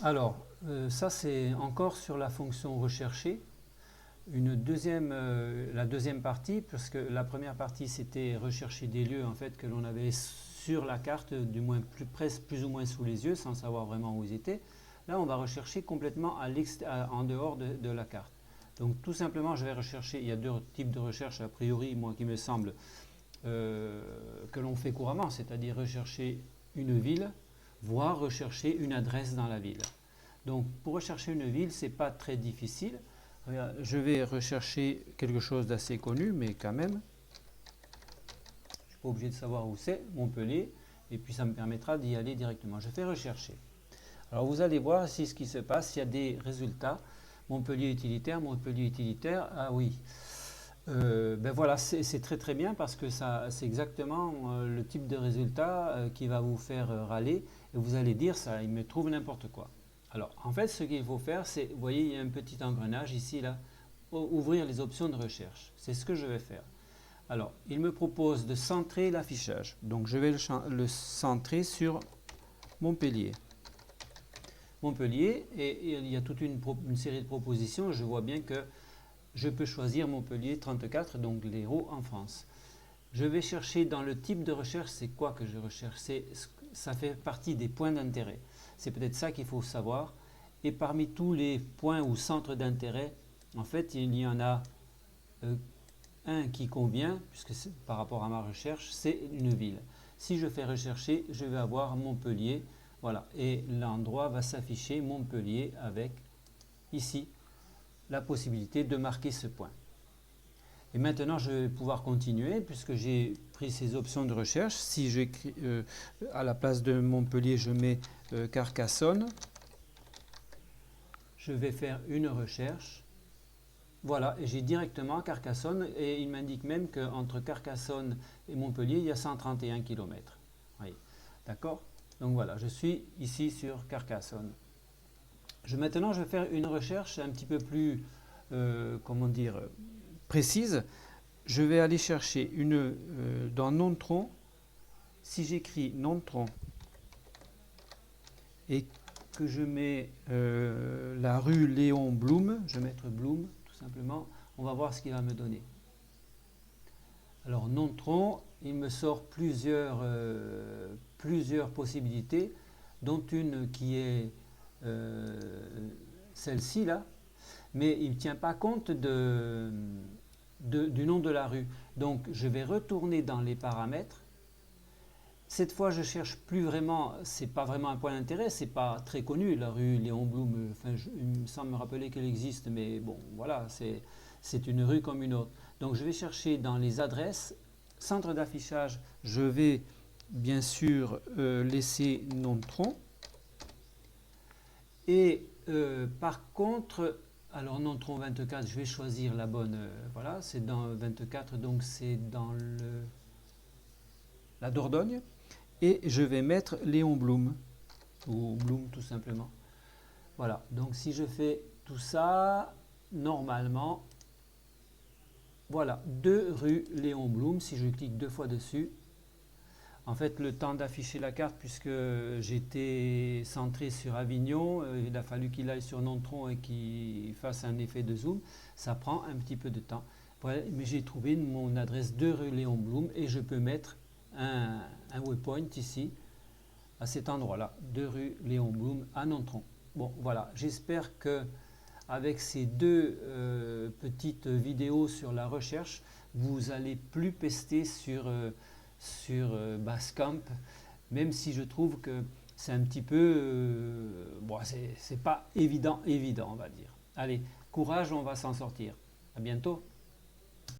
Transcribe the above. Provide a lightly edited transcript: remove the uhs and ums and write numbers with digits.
Alors, ça c'est encore sur la fonction rechercher. La deuxième partie, puisque la première partie c'était rechercher des lieux en fait que l'on avait sur la carte, du moins plus ou moins sous les yeux, sans savoir vraiment où ils étaient. Là, on va rechercher complètement en dehors de la carte. Donc tout simplement, je vais rechercher, il y a deux types de recherche a priori, moi qui me semble, que l'on fait couramment, c'est-à-dire rechercher une ville, voire rechercher une adresse dans la ville. Donc pour rechercher une ville, c'est pas très difficile. Je vais rechercher quelque chose d'assez connu, mais quand même, je ne suis pas obligé de savoir où c'est, Montpellier, et puis ça me permettra d'y aller directement. Je fais rechercher. Alors vous allez voir ici ce qui se passe, il y a des résultats. Montpellier utilitaire, ah oui. Ben voilà, c'est très très bien parce que c'est exactement le type de résultat qui va vous faire râler et vous allez dire ça, il me trouve n'importe quoi. Alors en fait ce qu'il faut faire c'est, vous voyez il y a un petit engrenage ici là, ouvrir les options de recherche, c'est ce que je vais faire. Alors il me propose de centrer l'affichage, donc je vais le centrer sur Montpellier. Montpellier et il y a toute une série de propositions, je vois bien que je peux choisir Montpellier 34, donc l'Hérault en France. Je vais chercher dans le type de recherche, c'est quoi que je recherche? Ça fait partie des points d'intérêt. C'est peut-être ça qu'il faut savoir. Et parmi tous les points ou centres d'intérêt, en fait, il y en a un qui convient, puisque par rapport à ma recherche, c'est une ville. Si je fais rechercher, je vais avoir Montpellier. Voilà. Et l'endroit va s'afficher Montpellier avec, ici, la possibilité de marquer ce point. Et maintenant, je vais pouvoir continuer puisque j'ai pris ces options de recherche. Si j'écris à la place de Montpellier, je mets Carcassonne. Je vais faire une recherche. Voilà, et j'ai directement Carcassonne et il m'indique même qu'entre Carcassonne et Montpellier, il y a 131 km. Oui, d'accord? Donc voilà, je suis ici sur Carcassonne. Maintenant, je vais faire une recherche un petit peu plus, comment dire, précise. Je vais aller chercher dans Nontron. Si j'écris Nontron et que je mets la rue Léon Blum, je vais mettre Blum tout simplement, on va voir ce qu'il va me donner. Alors Nontron, il me sort plusieurs possibilités, dont une qui est celle-ci là, mais il ne tient pas compte du nom de la rue. Donc je vais retourner dans les paramètres. Cette fois je cherche plus vraiment, c'est pas vraiment un point d'intérêt, c'est pas très connu la rue Léon Blum, enfin, il me semble me rappeler qu'elle existe, mais bon voilà, c'est une rue comme une autre. Donc je vais chercher dans les adresses, centre d'affichage, je vais bien sûr laisser Nontron. Et par contre, alors Nontron 24, je vais choisir la bonne, voilà, c'est dans 24, donc c'est dans la Dordogne. Et je vais mettre Léon Blum, ou Blum tout simplement. Voilà, donc si je fais tout ça, normalement, voilà, 2 rue Léon Blum, si je clique 2 fois dessus, en fait, le temps d'afficher la carte, puisque j'étais centré sur Avignon, il a fallu qu'il aille sur Nontron et qu'il fasse un effet de zoom. Ça prend un petit peu de temps. Voilà, mais j'ai trouvé mon adresse de rue Léon Blum et je peux mettre un waypoint ici, à cet endroit-là, de rue Léon Blum à Nontron. Bon, voilà, j'espère que avec ces deux petites vidéos sur la recherche, vous allez plus pester sur Basecamp, même si je trouve que c'est un petit peu, bon, c'est pas évident, on va dire. Allez, courage, on va s'en sortir. À bientôt.